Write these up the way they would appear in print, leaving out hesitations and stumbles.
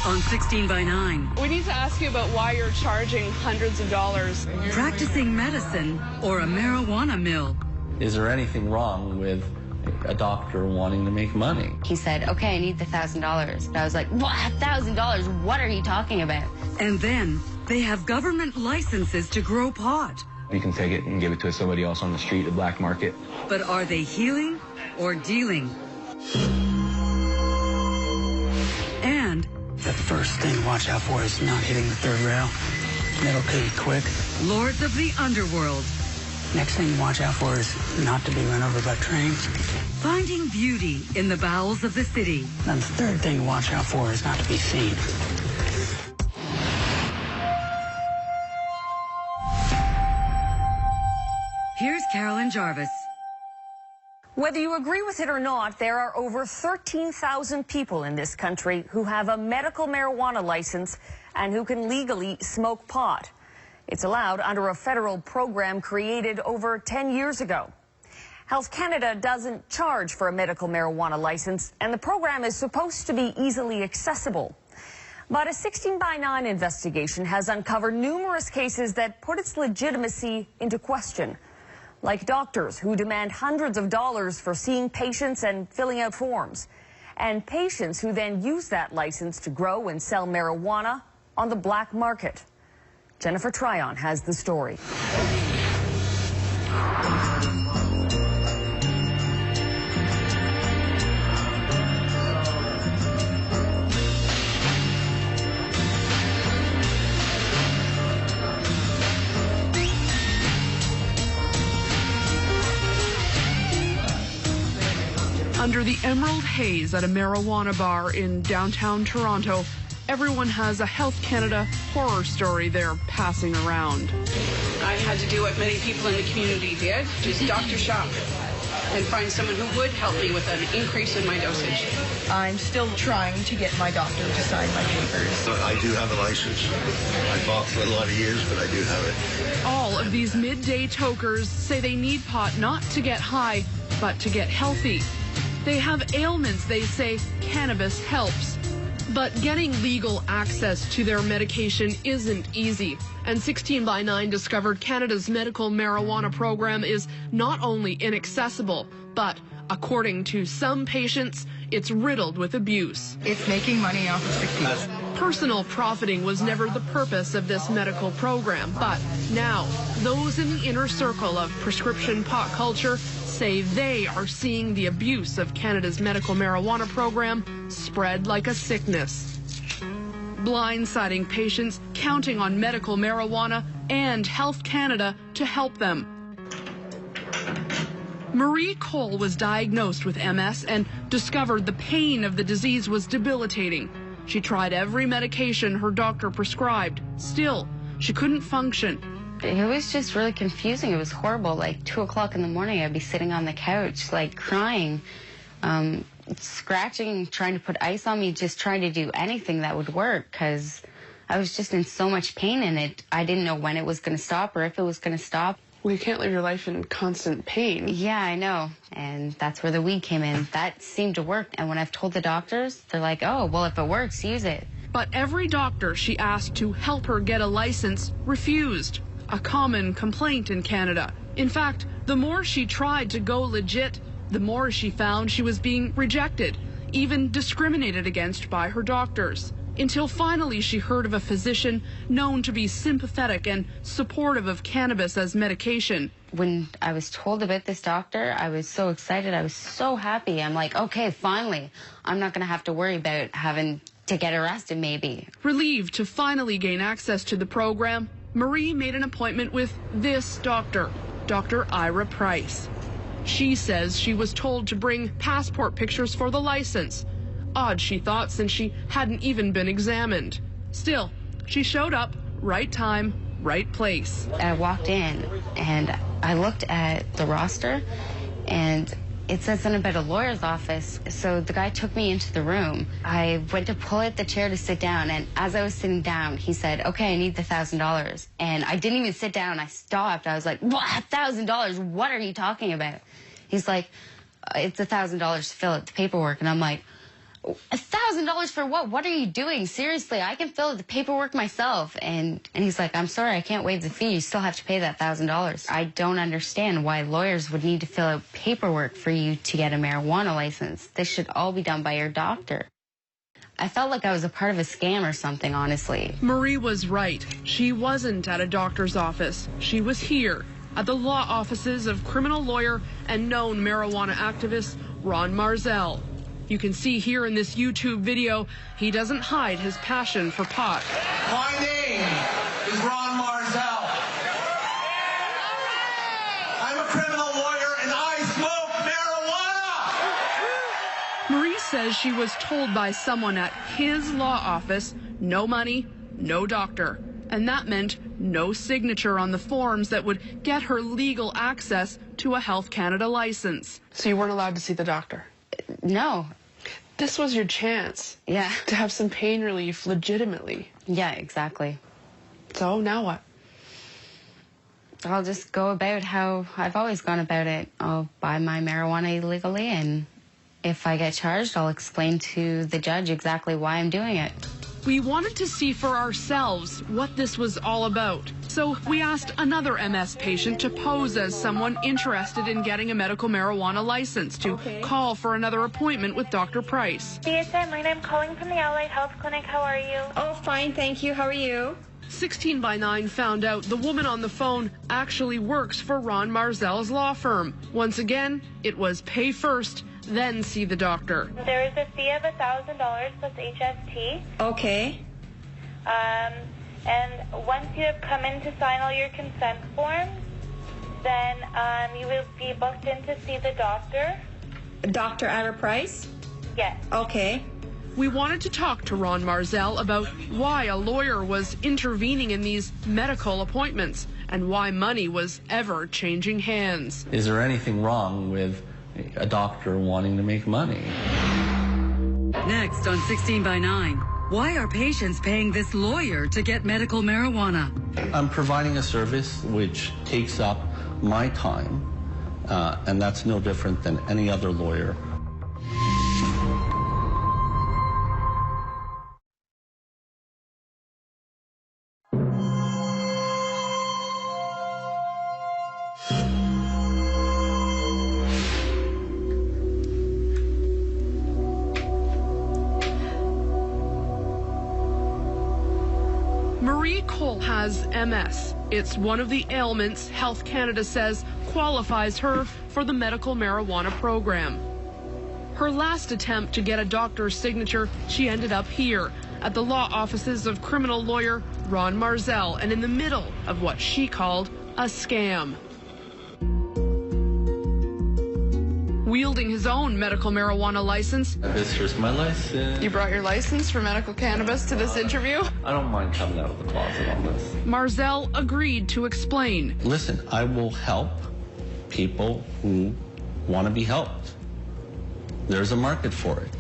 on 16 by 9. We need to ask you about why you're charging hundreds of dollars. Practicing medicine or a marijuana mill. Is there anything wrong with a doctor wanting to make money? He said, okay, I need the $1,000. And I was like, what, $1,000? What are you talking about? And then they have government licenses to grow pot. You can take it and give it to somebody else on the street, the black market. But are they healing or dealing? And the first thing to watch out for is not hitting the third rail. That'll kill you quick. Lords of the Underworld. Next thing to watch out for is not to be run over by trains. Finding beauty in the bowels of the city. And the third thing to watch out for is not to be seen. Here's Carolyn Jarvis. Whether you agree with it or not, there are over 13,000 people in this country who have a medical marijuana license and who can legally smoke pot. It's allowed under a federal program created over 10 years ago. Health Canada doesn't charge for a medical marijuana license, and the program is supposed to be easily accessible. But a 16 by 9 investigation has uncovered numerous cases that put its legitimacy into question, like doctors who demand hundreds of dollars for seeing patients and filling out forms, and patients who then use that license to grow and sell marijuana on the black market. Jennifer Tryon has the story. Under the emerald haze at a marijuana bar in downtown Toronto, everyone has a Health Canada horror story they're passing around. I had to do what many people in the community did, just doctor shop and find someone who would help me with an increase in my dosage. I'm still trying to get my doctor to sign my papers. I do have a license. I fought for a lot of years, but I do have it. All of these midday tokers say they need pot not to get high, but to get healthy. They have ailments they say cannabis helps. But getting legal access to their medication isn't easy. And 16 by 9 discovered Canada's medical marijuana program is not only inaccessible, but according to some patients, it's riddled with abuse. It's making money off of sick people. Personal profiting was never the purpose of this medical program, but now those in the inner circle of prescription pot culture say they are seeing the abuse of Canada's medical marijuana program spread like a sickness. Blindsiding patients counting on medical marijuana and Health Canada to help them. Marie Cole was diagnosed with MS and discovered the pain of the disease was debilitating. She tried every medication her doctor prescribed. Still, she couldn't function. It was just really confusing. It was horrible. Like 2 o'clock in the morning, I'd be sitting on the couch, like crying, scratching, trying to put ice on me, just trying to do anything that would work because I was just in so much pain in it. I didn't know when it was going to stop or if it was going to stop. Well, you can't live your life in constant pain. Yeah, I know. And that's where the weed came in. That seemed to work. And when I've told the doctors, they're like, oh, well, if it works, use it. But every doctor she asked to help her get a license refused. A common complaint in Canada. In fact, the more she tried to go legit, the more she found she was being rejected, even discriminated against by her doctors. Until finally she heard of a physician known to be sympathetic and supportive of cannabis as medication. When I was told about this doctor, I was so excited. I was so happy. I'm like, okay, finally, I'm not going to have to worry about having to get arrested maybe. Relieved to finally gain access to the program, Marie made an appointment with this doctor, Dr. Ira Price. She says she was told to bring passport pictures for the license. Odd, she thought, since she hadn't even been examined. Still, she showed up, right time, right place. I walked in and I looked at the roster and it said something about a lawyer's office. So the guy took me into the room. I went to pull out the chair to sit down, and as I was sitting down, he said, okay, I need the $1,000. And I didn't even sit down. I stopped. I was like, what, $1,000? What are you talking about? He's like, it's $1,000 to fill out the paperwork. And I'm like, $1,000 for what? What are you doing? Seriously, I can fill out the paperwork myself. And he's like, I'm sorry, I can't waive the fee. You still have to pay that $1,000. I don't understand why lawyers would need to fill out paperwork for you to get a marijuana license. This should all be done by your doctor. I felt like I was a part of a scam or something, honestly. Marie was right. She wasn't at a doctor's office. She was here at the law offices of criminal lawyer and known marijuana activist Ron Marzell. You can see here in this YouTube video, he doesn't hide his passion for pot. My name is Ron Marzell. I'm a criminal lawyer and I smoke marijuana. Marie says she was told by someone at his law office, no money, no doctor. And that meant no signature on the forms that would get her legal access to a Health Canada license. So you weren't allowed to see the doctor? No. This was your chance. Yeah. To have some pain relief legitimately. Yeah, exactly. So now what? I'll just go about how I've always gone about it. I'll buy my marijuana illegally, and if I get charged, I'll explain to the judge exactly why I'm doing it. We wanted to see for ourselves what this was all about. So we asked another MS patient to pose as someone interested in getting a medical marijuana license to call for another appointment with Dr. Price. BSN, I'm calling from the Allied Health Clinic. How are you? Oh, fine, thank you. How are you? 16 by 9 found out the woman on the phone actually works for Ron Marzell's law firm. Once again, it was pay first, then see the doctor. There is a fee of $1,000 plus HST. Okay. And once you have come in to sign all your consent forms, then you will be booked in to see the doctor. Dr. Ira Price? Yes. Okay. We wanted to talk to Ron Marzell about why a lawyer was intervening in these medical appointments and why money was ever changing hands. Is there anything wrong with a doctor wanting to make money? Next on 16 by 9, why are patients paying this lawyer to get medical marijuana? I'm providing a service which takes up my time, and that's no different than any other lawyer. Marie Cole has MS. It's one of the ailments Health Canada says qualifies her for the medical marijuana program. Her last attempt to get a doctor's signature, she ended up here at the law offices of criminal lawyer Ron Marzell, and in the middle of what she called a scam. Wielding his own medical marijuana license. This is my license. You brought your license for medical cannabis to this interview? I don't mind coming out of the closet on this. Marzell agreed to explain. Listen, I will help people who want to be helped. There's a market for it.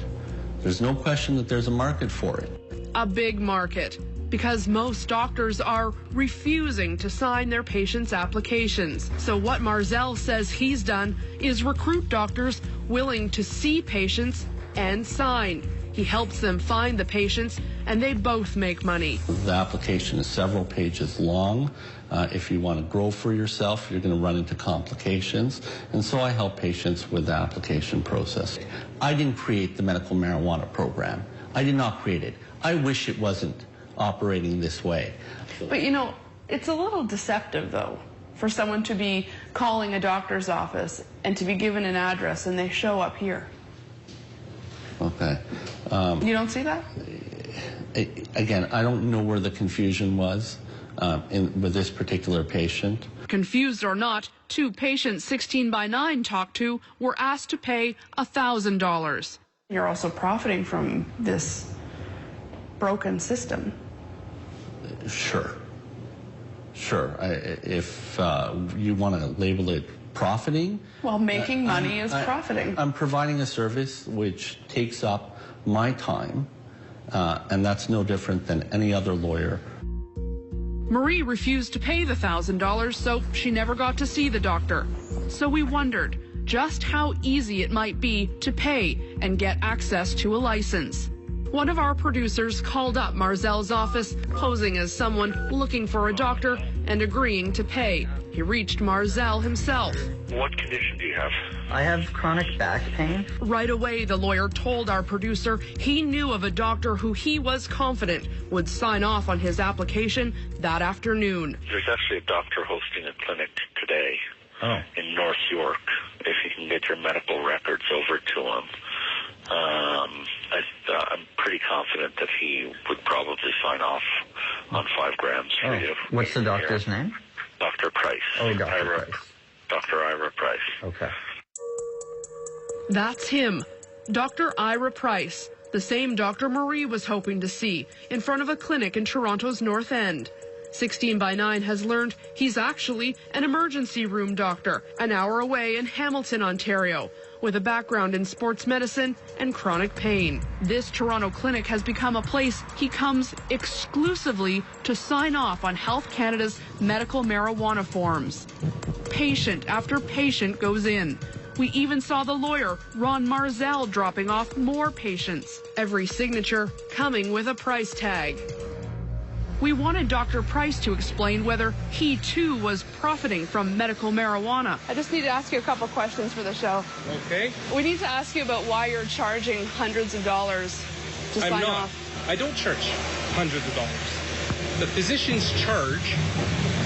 There's no question that there's a market for it. A big market, because most doctors are refusing to sign their patients' applications. So what Marzell says he's done is recruit doctors willing to see patients and sign. He helps them find the patients, and they both make money. The application is several pages long. If you want to grow for yourself, you're going to run into complications. And so I help patients with the application process. I didn't create the medical marijuana program. I did not create it. I wish it wasn't operating this way. But you know, it's a little deceptive though, for someone to be calling a doctor's office and to be given an address and they show up here. Okay. You don't see that? Again, I don't know where the confusion was with this particular patient. Confused or not, two patients 16 by 9 talked to were asked to pay $1,000. You're also profiting from this broken system. Sure. If you want to label it profiting. Well, making money is profiting. I'm providing a service which takes up my time, and that's no different than any other lawyer. Marie refused to pay the $1,000, so she never got to see the doctor. So we wondered, just how easy it might be to pay and get access to a license. One of our producers called up Marzel's office, posing as someone looking for a doctor and agreeing to pay. He reached Marzel himself. What condition do you have? I have chronic back pain. Right away, the lawyer told our producer he knew of a doctor who he was confident would sign off on his application that afternoon. There's actually a doctor hosting a clinic today in North York. If you can get your medical records over to him, I'm pretty confident that he would probably sign off on 5 grams for you. What's the doctor's name? Dr. Price. Oh, Dr. Price. Dr. Ira Price. Okay. That's him, Dr. Ira Price, the same Dr. Marie was hoping to see in front of a clinic in Toronto's North End. 16 by 9 has learned he's actually an emergency room doctor an hour away in Hamilton, Ontario, with a background in sports medicine and chronic pain. This Toronto clinic has become a place he comes exclusively to sign off on Health Canada's medical marijuana forms. Patient after patient goes in. We even saw the lawyer, Ron Marzel, dropping off more patients. Every signature coming with a price tag. We wanted Dr. Price to explain whether he too was profiting from medical marijuana. I just need to ask you a couple questions for the show. Okay. We need to ask you about why you're charging hundreds of dollars to sign off. I don't charge hundreds of dollars. The physicians charge,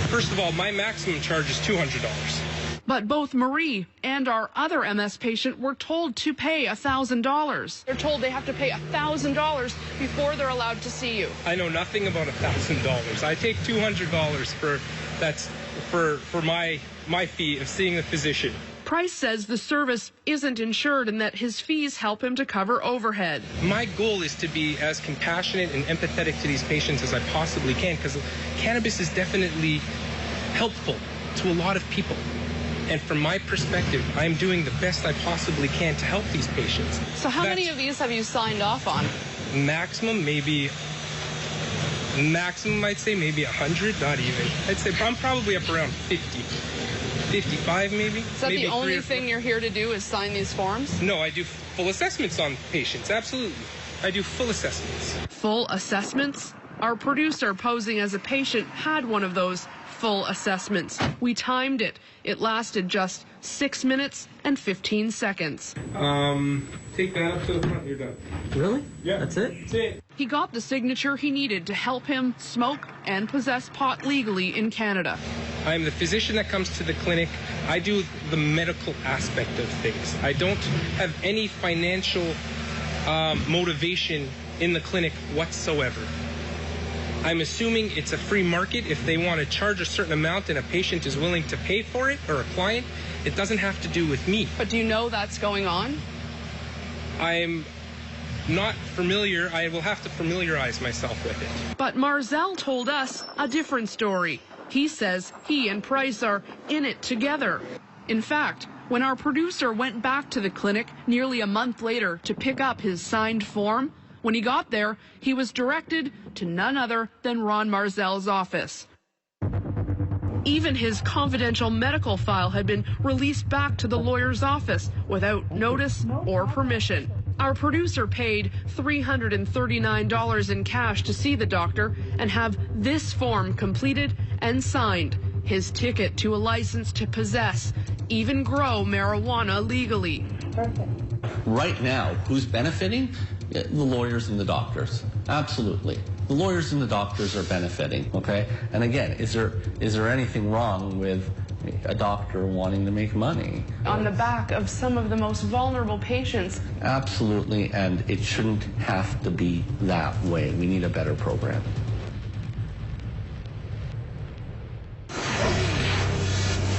first of all, my maximum charge is $200. But both Marie and our other MS patient were told to pay $1,000. They're told they have to pay $1,000 before they're allowed to see you. I know nothing about $1,000. I take $200 for my fee of seeing the physician. Price says the service isn't insured and that his fees help him to cover overhead. My goal is to be as compassionate and empathetic to these patients as I possibly can, because cannabis is definitely helpful to a lot of people. And from my perspective, I'm doing the best I possibly can to help these patients. So how many of these have you signed off on? Maximum, I'd say maybe 100, not even. I'd say I'm probably up around 50, 55 maybe. Is that maybe the only thing you're here to do is sign these forms? No, I do full assessments on patients, absolutely. I do full assessments. Full assessments? Our producer posing as a patient had one of those full assessments. We timed it. It lasted just 6 minutes and 15 seconds. Take that up to the front, you're done. Really? Yeah. That's it? That's it. He got the signature he needed to help him smoke and possess pot legally in Canada. I'm the physician that comes to the clinic. I do the medical aspect of things. I don't have any financial motivation in the clinic whatsoever. I'm assuming it's a free market. If they want to charge a certain amount and a patient is willing to pay for it, or a client, it doesn't have to do with me. But do you know that's going on? I'm not familiar. I will have to familiarize myself with it. But Marzel told us a different story. He says he and Price are in it together. In fact, when our producer went back to the clinic nearly a month later to pick up his signed form, when he got there, he was directed to none other than Ron Marzel's office. Even his confidential medical file had been released back to the lawyer's office without notice or permission. Our producer paid $339 in cash to see the doctor and have this form completed and signed, his ticket to a license to possess, even grow marijuana legally. Right now, who's benefiting? The lawyers and the doctors. Absolutely. The lawyers and the doctors are benefiting, okay? And again, is there anything wrong with a doctor wanting to make money? On the back of some of the most vulnerable patients. Absolutely, and it shouldn't have to be that way. We need a better program.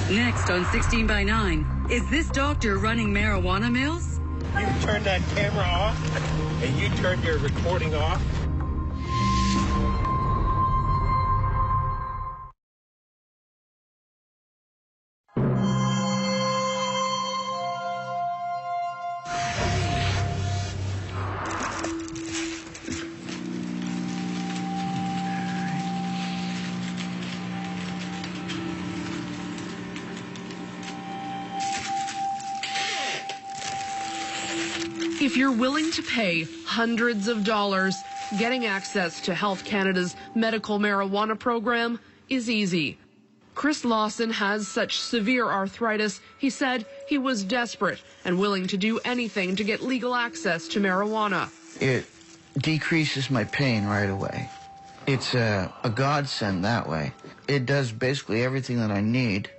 Next on 16 by 9, is this doctor running marijuana mills? You turned that camera off, and you turned your recording off. If you're willing to pay hundreds of dollars, getting access to Health Canada's medical marijuana program is easy. Chris Lawson has such severe arthritis, he said he was desperate and willing to do anything to get legal access to marijuana. It decreases my pain right away. It's a godsend that way. It does basically everything that I need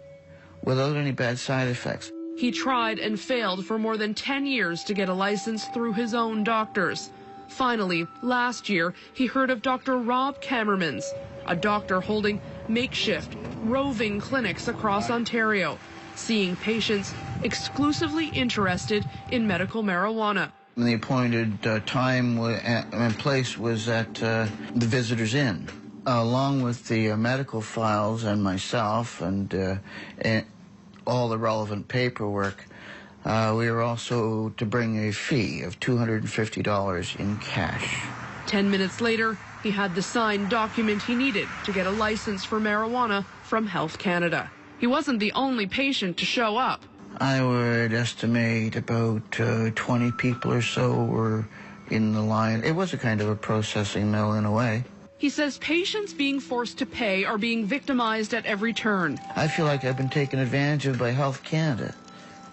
without any bad side effects. He tried and failed for more than 10 years to get a license through his own doctors. Finally, last year, he heard of Dr. Rob Kammermans, a doctor holding makeshift, roving clinics across Ontario, seeing patients exclusively interested in medical marijuana. The appointed time and place was at the Visitors Inn, along with the medical files and myself and all the relevant paperwork. We were also to bring a fee of $250 in cash. 10 minutes later, he had the signed document he needed to get a license for marijuana from Health Canada. He wasn't the only patient to show up. I would estimate about 20 people or so were in the line. It was a kind of a processing mill in a way. He says patients being forced to pay are being victimized at every turn. I feel like I've been taken advantage of by Health Canada.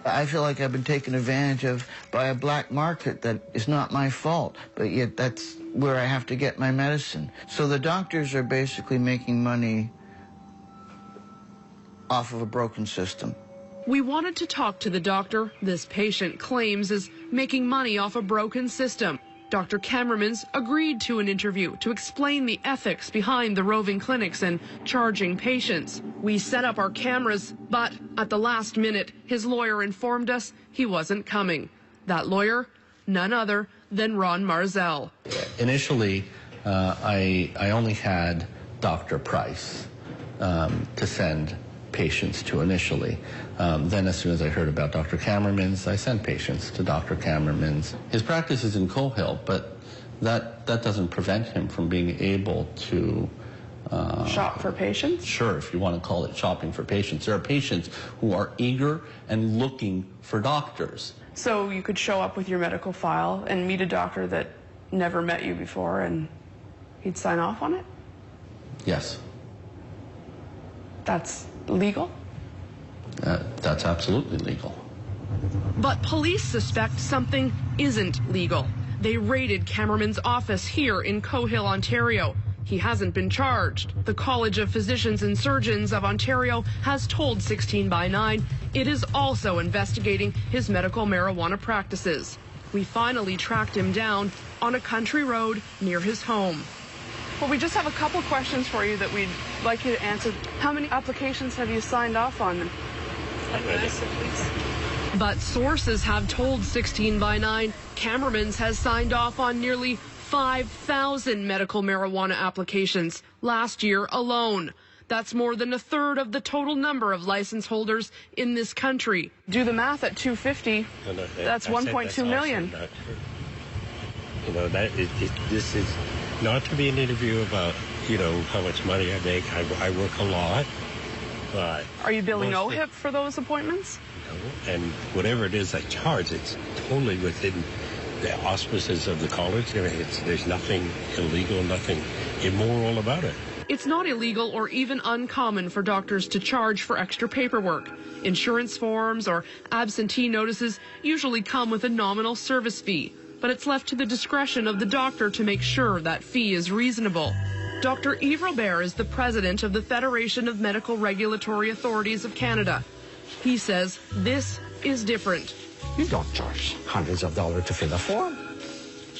I feel like I've been taken advantage of by a black market that is not my fault, but yet that's where I have to get my medicine. So the doctors are basically making money off of a broken system. We wanted to talk to the doctor this patient claims is making money off a broken system. Dr. Kammermans agreed to an interview to explain the ethics behind the roving clinics and charging patients. We set up our cameras, but at the last minute, his lawyer informed us he wasn't coming. That lawyer, none other than Ron Marzell. Initially, I only had Dr. Price to send patients to initially. Then as soon as I heard about Dr. Kammermans, I sent patients to Dr. Kammermans. His practice is in Cohill, but that doesn't prevent him from being able to shop for patients? Sure, if you want to call it shopping for patients. There are patients who are eager and looking for doctors. So you could show up with your medical file and meet a doctor that never met you before and he'd sign off on it? Yes. That's legal? That's absolutely legal. But police suspect something isn't legal. They raided Kammerman's office here in Cohill, Ontario. He hasn't been charged. The College of Physicians and Surgeons of Ontario has told 16 by 9 it is also investigating his medical marijuana practices. We finally tracked him down on a country road near his home. Well, we just have a couple questions for you that we'd like you to answer. How many applications have you signed off on? But sources have told 16 by 9 Kammermans has signed off on nearly 5,000 medical marijuana applications last year alone. That's more than a third of the total number of license holders in this country. Do the math at 250. That's 1.2 million. You know, this is not to be an interview about, you know, how much money I make. I work a lot, but... Are you billing OHIP for those appointments? No, and whatever it is I charge, it's totally within the auspices of the college. I mean, there's nothing illegal, nothing immoral about it. It's not illegal or even uncommon for doctors to charge for extra paperwork. Insurance forms or absentee notices usually come with a nominal service fee, but it's left to the discretion of the doctor to make sure that fee is reasonable. Dr. Yves Robert is the president of the Federation of Medical Regulatory Authorities of Canada. He says this is different. You don't charge hundreds of dollars to fill a form.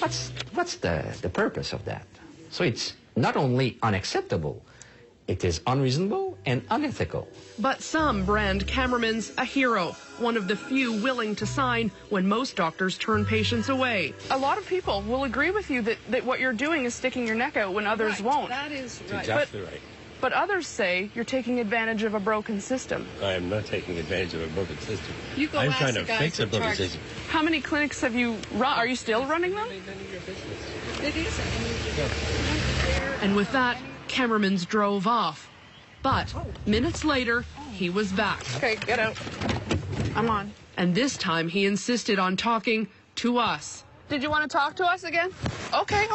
What's the purpose of that? So it's not only unacceptable, it is unreasonable and unethical. But some brand Kammermans a hero, one of the few willing to sign when most doctors turn patients away. A lot of people will agree with you that what you're doing is sticking your neck out when others won't. That is right. Exactly right. But others say you're taking advantage of a broken system. I am not taking advantage of a broken system. You go I'm trying to fix a broken system. How many clinics have you run? Are you still running them? It is. And with that, Kammermans drove off. But minutes later, he was back. Okay, get out. I'm on. And this time he insisted on talking to us. Did you want to talk to us again? Okay. You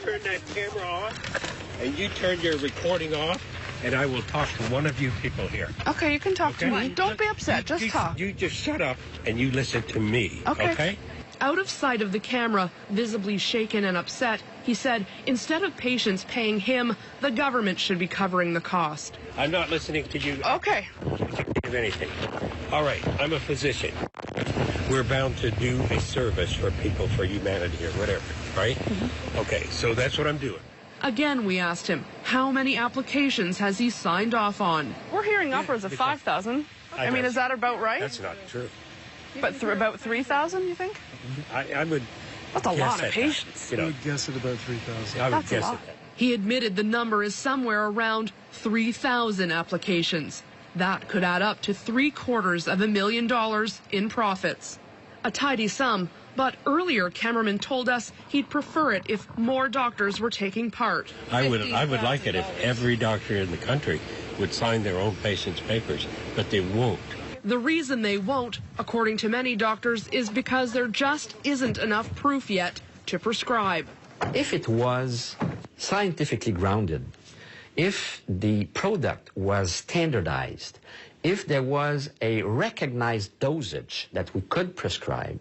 turn that camera off, and you turn your recording off, and I will talk to one of you people here. Okay, you can talk to me. Don't be upset, just talk. You just shut up, and you listen to me, okay? Out of sight of the camera, visibly shaken and upset, he said instead of patients paying him, the government should be covering the cost. I'm not listening to you. Okay. Of anything. All right, I'm a physician. We're bound to do a service for people, for humanity or whatever, right? Okay, so that's what I'm doing. Again, we asked him, how many applications has he signed off on? We're hearing upwards of 5,000. I mean, is that about right? That's not true. But about 3,000, you think? I would. That's a lot of patients. You know, I would guess at about 3,000. I would guess at that. He admitted the number is somewhere around 3,000 applications. That could add up to $750,000 in profits. A tidy sum, but earlier Cameraman told us he'd prefer it if more doctors were taking part. I would like it if every doctor in the country would sign their own patients' papers, but they won't. The reason they won't, according to many doctors, is because there just isn't enough proof yet to prescribe. If it was scientifically grounded, if the product was standardized, if there was a recognized dosage that we could prescribe,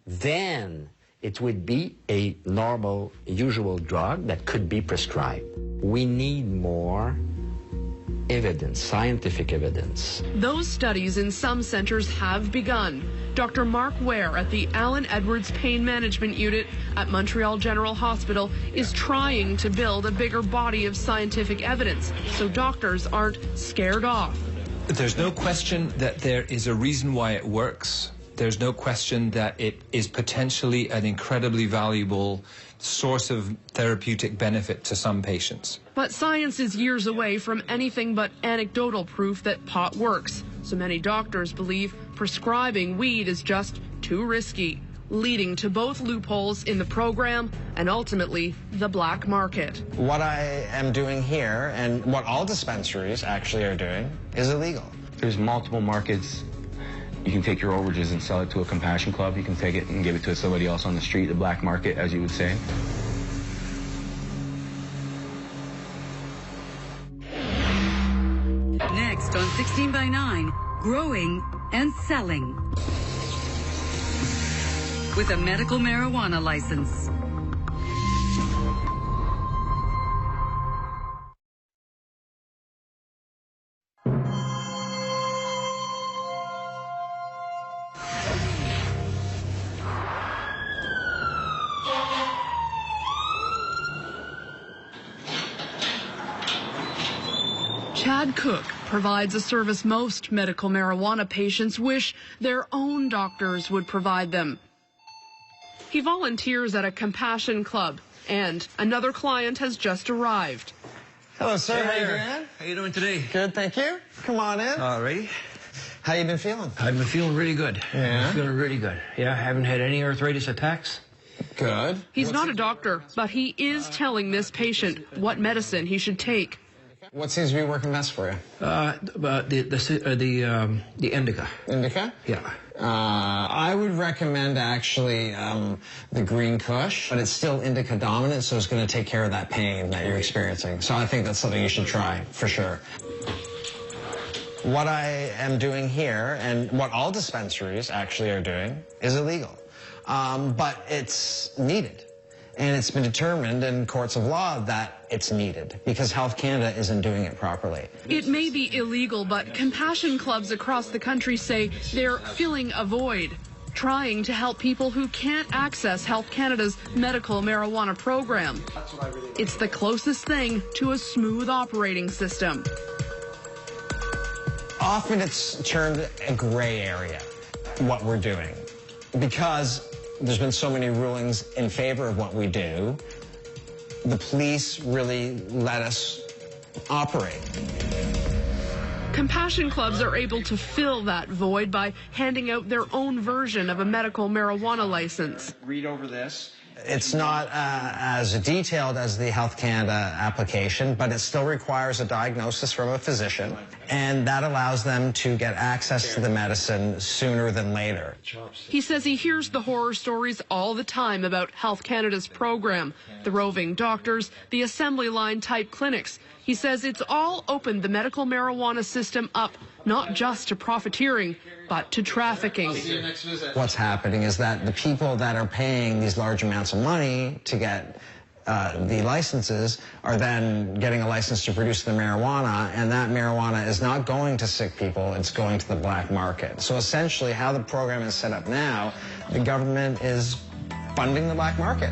then it would be a normal, usual drug that could be prescribed. We need more evidence, scientific evidence. Those studies in some centers have begun. Dr. Mark Ware at the Alan Edwards Pain Management Unit at Montreal General Hospital is trying to build a bigger body of scientific evidence so doctors aren't scared off. There's no question that there is a reason why it works. There's no question that it is potentially an incredibly valuable source of therapeutic benefit to some patients. But science is years away from anything but anecdotal proof that pot works. So many doctors believe prescribing weed is just too risky, leading to both loopholes in the program and ultimately the black market. What I am doing here and what all dispensaries actually are doing is illegal. There's multiple markets. You can take your overages and sell it to a compassion club. You can take it and give it to somebody else on the street, the black market, as you would say. Next on 16 by 9, growing and selling. With a medical marijuana license. Chad Cook provides a service most medical marijuana patients wish their own doctors would provide them. He volunteers at a compassion club, and another client has just arrived. Hello, sir. Hey, how you there. doing? How you doing today? Good, thank you. Come on in. All right. How you been feeling? I've been feeling really good. Yeah? I'm feeling really good. Yeah, I haven't had any arthritis attacks. Good. He's not a doctor, but he is telling this patient what medicine he should take. What seems to be working best for you? The indica. Indica? Yeah. I would recommend actually the Green Kush, but it's still indica dominant, so it's going to take care of that pain that you're experiencing. So I think that's something you should try for sure. What I am doing here, and what all dispensaries actually are doing, is illegal. But it's needed. And it's been determined in courts of law that it's needed because Health Canada isn't doing it properly. It may be illegal, but compassion clubs across the country say they're filling a void, trying to help people who can't access Health Canada's medical marijuana program. It's the closest thing to a smooth operating system. Often it's termed a gray area, what we're doing, because there's been so many rulings in favor of what we do. The police really let us operate. Compassion clubs are able to fill that void by handing out their own version of a medical marijuana license. Read over this. It's not as detailed as the Health Canada application, but it still requires a diagnosis from a physician, and that allows them to get access to the medicine sooner than later. He says he hears the horror stories all the time about Health Canada's program, the roving doctors, the assembly line type clinics. He says it's all opened the medical marijuana system up, not just to profiteering, but to trafficking. What's happening is that the people that are paying these large amounts of money to get the licenses are then getting a license to produce the marijuana, and that marijuana is not going to sick people, it's going to the black market. So essentially how the program is set up now, the government is funding the black market.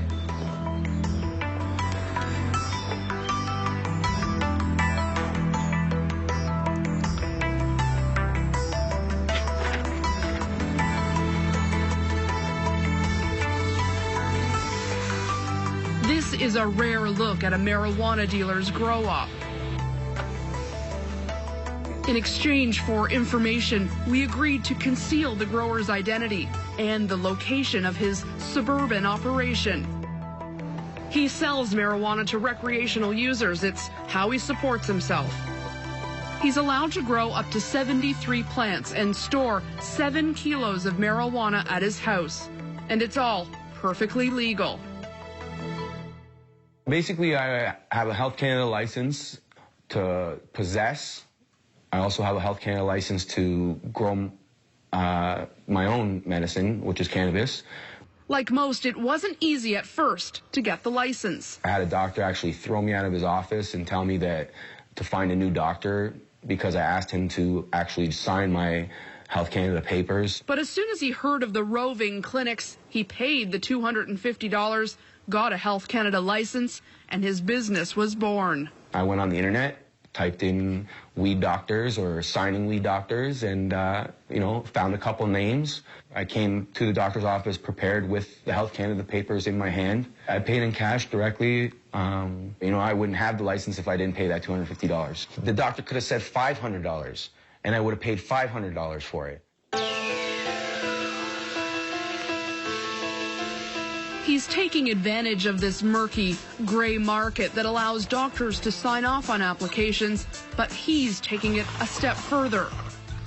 This is a rare look at a marijuana dealer's grow-up. In exchange for information, we agreed to conceal the grower's identity and the location of his suburban operation. He sells marijuana to recreational users. It's how he supports himself. He's allowed to grow up to 73 plants and store 7 kilos of marijuana at his house. And it's all perfectly legal. Basically, I have a Health Canada license to possess. I also have a Health Canada license to grow my own medicine, which is cannabis. Like most, it wasn't easy at first to get the license. I had a doctor actually throw me out of his office and tell me that to find a new doctor because I asked him to actually sign my Health Canada papers. But as soon as he heard of the roving clinics, he paid the $250, got a Health Canada license, and his business was born. I went on the internet, typed in weed doctors or signing weed doctors, and found a couple names. I came to the doctor's office prepared with the Health Canada papers in my hand. I paid in cash directly. I wouldn't have the license if I didn't pay that $250. The doctor could have said $500, and I would have paid $500 for it. He's taking advantage of this murky, gray market that allows doctors to sign off on applications, but he's taking it a step further.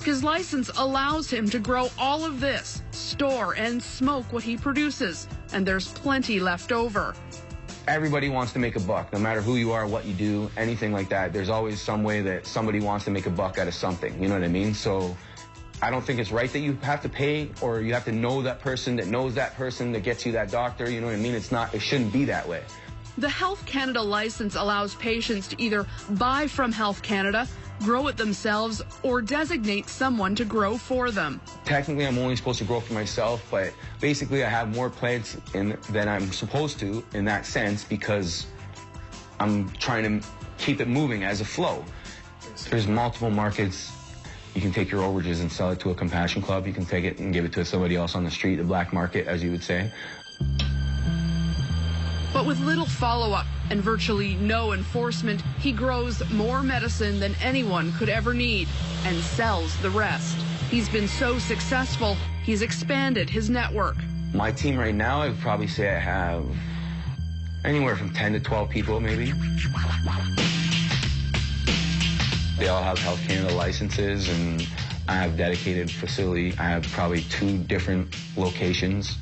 His license allows him to grow all of this, store and smoke what he produces, and there's plenty left over. Everybody wants to make a buck, no matter who you are, what you do, anything like that. There's always some way that somebody wants to make a buck out of something, you know what I mean? So I don't think it's right that you have to pay or you have to know that person that knows that person that gets you that doctor, you know what I mean? It shouldn't be that way. The Health Canada license allows patients to either buy from Health Canada, grow it themselves, or designate someone to grow for them. Technically, I'm only supposed to grow for myself, but basically I have more plants than I'm supposed to in that sense because I'm trying to keep it moving as a flow. There's multiple markets. You can take your overages and sell it to a compassion club. You can take it and give it to somebody else on the street, the black market, as you would say. But with little follow-up and virtually no enforcement, he grows more medicine than anyone could ever need and sells the rest. He's been so successful, he's expanded his network. My team right now, I would probably say I have anywhere from 10 to 12 people, maybe. They all have Health Canada licenses, and I have dedicated facility. I have probably 2 different locations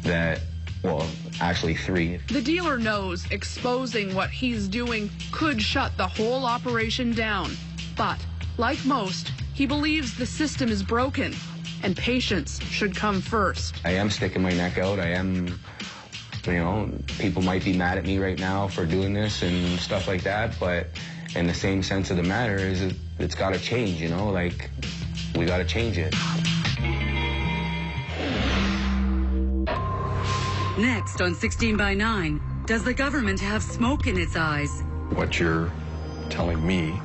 that, well, actually 3. The dealer knows exposing what he's doing could shut the whole operation down. But, like most, he believes the system is broken and patients should come first. I am sticking my neck out. I am, people might be mad at me right now for doing this and stuff like that, but in the same sense of the matter is it's got to change, we got to change it. Next on 16 by 9, does the government have smoke in its eyes? What you're telling me,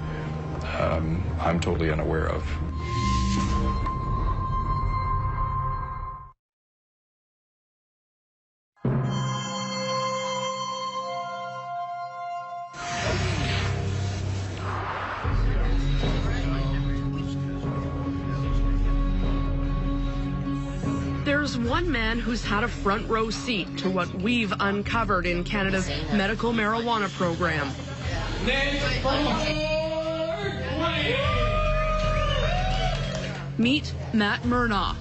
I'm totally unaware of. There's There's one man who's had a front row seat to what we've uncovered in Canada's medical marijuana program. Meet Matt Murnaugh.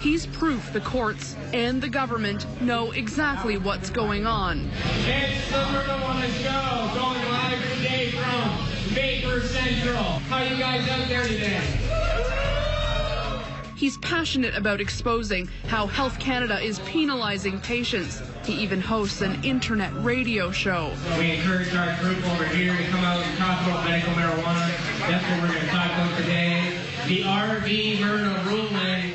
He's proof the courts and the government know exactly what's going on. It's the Marijuana Show, going live today from Vapor Central. How you guys out there today? He's passionate about exposing how Health Canada is penalizing patients. He even hosts an internet radio show. We encourage our group over here to come out and talk about medical marijuana. That's what we're going to talk about today. The RV Myrna ruling.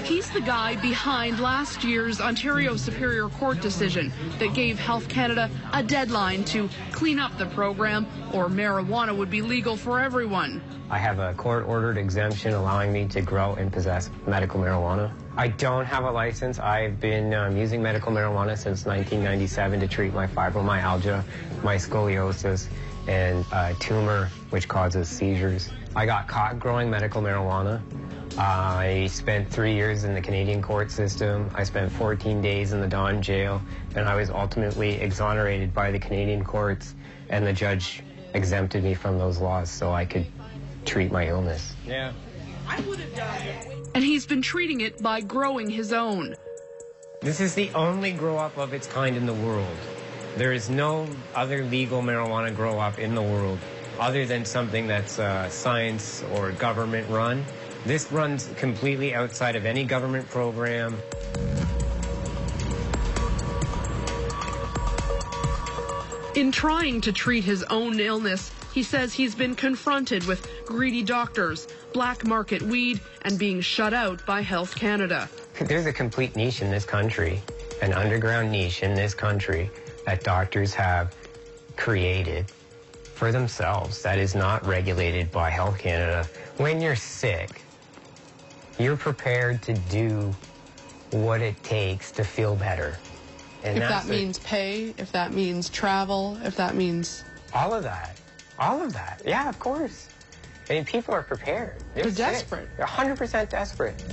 He's the guy behind last year's Ontario Superior Court decision that gave Health Canada a deadline to clean up the program or marijuana would be legal for everyone. I have a court-ordered exemption allowing me to grow and possess medical marijuana. I don't have a license. I've been using medical marijuana since 1997 to treat my fibromyalgia, my scoliosis, and a tumor which causes seizures. I got caught growing medical marijuana. I spent 3 years in the Canadian court system. I spent 14 days in the Don jail, and I was ultimately exonerated by the Canadian courts, and the judge exempted me from those laws so I could treat my illness. Yeah. And he's been treating it by growing his own. This is the only grow-up of its kind in the world. There is no other legal marijuana grow-up in the world other than something that's science or government run. This runs completely outside of any government program. In trying to treat his own illness, he says he's been confronted with greedy doctors, black market weed, and being shut out by Health Canada. There's a complete niche in this country, an underground niche in this country that doctors have created for themselves that is not regulated by Health Canada. When you're sick, you're prepared to do what it takes to feel better. And if that means pay, if that means travel, if that means... All of that. All of that. Yeah, of course. I mean, people are prepared. They're desperate. They're 100% desperate.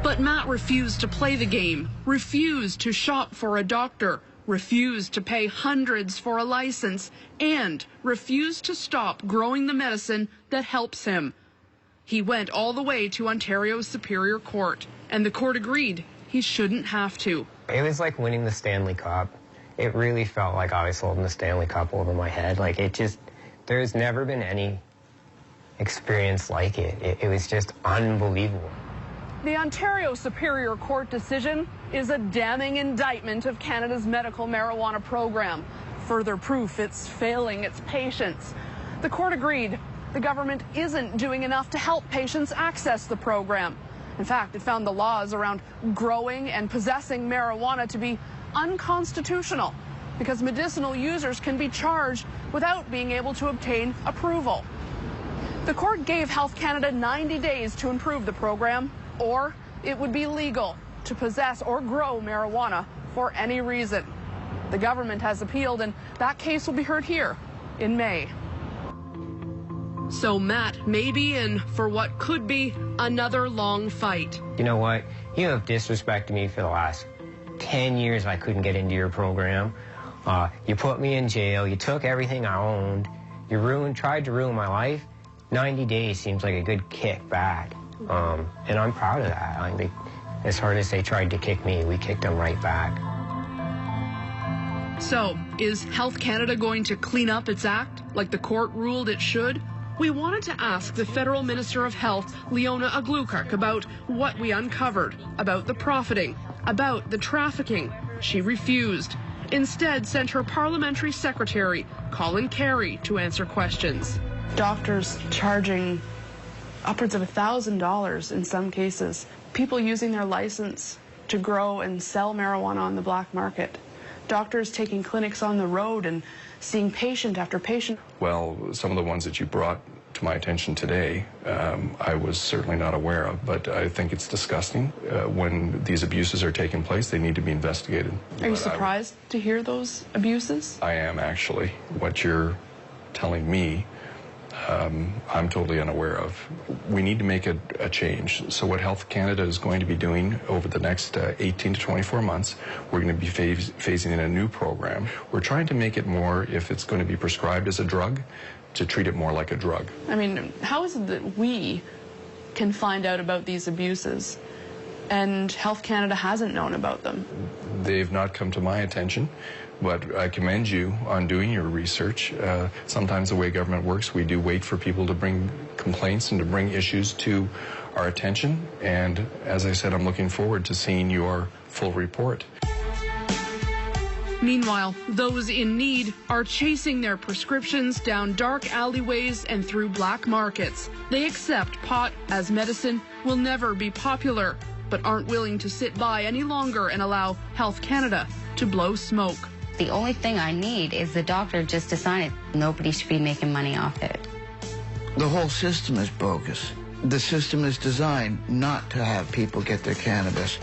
But Matt refused to play the game, refused to shop for a doctor, refused to pay hundreds for a license, and refused to stop growing the medicine that helps him. He went all the way to Ontario's Superior Court, and the court agreed he shouldn't have to. It was like winning the Stanley Cup. It really felt like I was holding the Stanley Cup over my head. Like, it just, there's never been any experience like it. It was just unbelievable. The Ontario Superior Court decision is a damning indictment of Canada's medical marijuana program. Further proof it's failing its patients. The court agreed the government isn't doing enough to help patients access the program. In fact, it found the laws around growing and possessing marijuana to be unconstitutional because medicinal users can be charged without being able to obtain approval. The court gave Health Canada 90 days to improve the program, or it would be legal to possess or grow marijuana for any reason. The government has appealed, and that case will be heard here in May. So Matt may be in for what could be another long fight. You know what? You have disrespected me for the last 10 years. I couldn't get into your program. You put me in jail. You took everything I owned. You tried to ruin my life. 90 days seems like a good kick back. And I'm proud of that. I think as hard as they tried to kick me, we kicked them right back. So, is Health Canada going to clean up its act like the court ruled it should? We wanted to ask the Federal Minister of Health, Leona Aglukkaq, about what we uncovered, about the profiting, about the trafficking. She refused. Instead, sent her parliamentary secretary, Colin Carey, to answer questions. Doctors charging upwards of $1,000 in some cases. People using their license to grow and sell marijuana on the black market. Doctors taking clinics on the road and seeing patient after patient. Well, some of the ones that you brought to my attention today, I was certainly not aware of, but I think it's disgusting. When these abuses are taking place, they need to be investigated. Are you surprised to hear those abuses? I am, actually. What you're telling me I'm totally unaware of. We need to make a change. So what Health Canada is going to be doing over the next 18 to 24 months, we're going to be phasing in a new program. We're trying to make it more, if it's going to be prescribed as a drug, to treat it more like a drug. I mean, how is it that we can find out about these abuses and Health Canada hasn't known about them? They've not come to my attention, but I commend you on doing your research. Sometimes the way government works, we do wait for people to bring complaints and to bring issues to our attention. And as I said, I'm looking forward to seeing your full report. Meanwhile, those in need are chasing their prescriptions down dark alleyways and through black markets. They accept pot as medicine will never be popular, but aren't willing to sit by any longer and allow Health Canada to blow smoke. The only thing I need is the doctor just to sign it. Nobody should be making money off it. The whole system is bogus. The system is designed not to have people get their cannabis.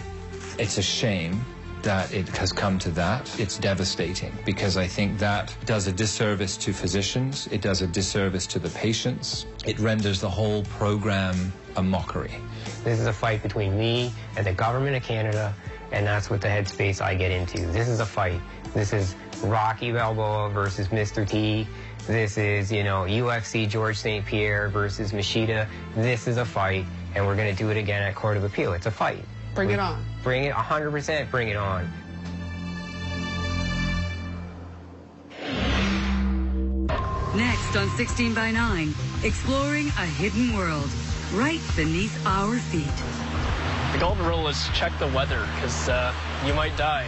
It's a shame that it has come to that. It's devastating because I think that does a disservice to physicians. It does a disservice to the patients. It renders the whole program a mockery. This is a fight between me and the government of Canada, and that's what the headspace I get into. This is a fight. This is Rocky Balboa versus Mr. T. This is, UFC George St. Pierre versus Machida. This is a fight, and we're going to do it again at Court of Appeal. It's a fight. Bring it on. Bring it, 100% bring it on. Next on 16 by 9, exploring a hidden world right beneath our feet. The golden rule is check the weather, because you might die.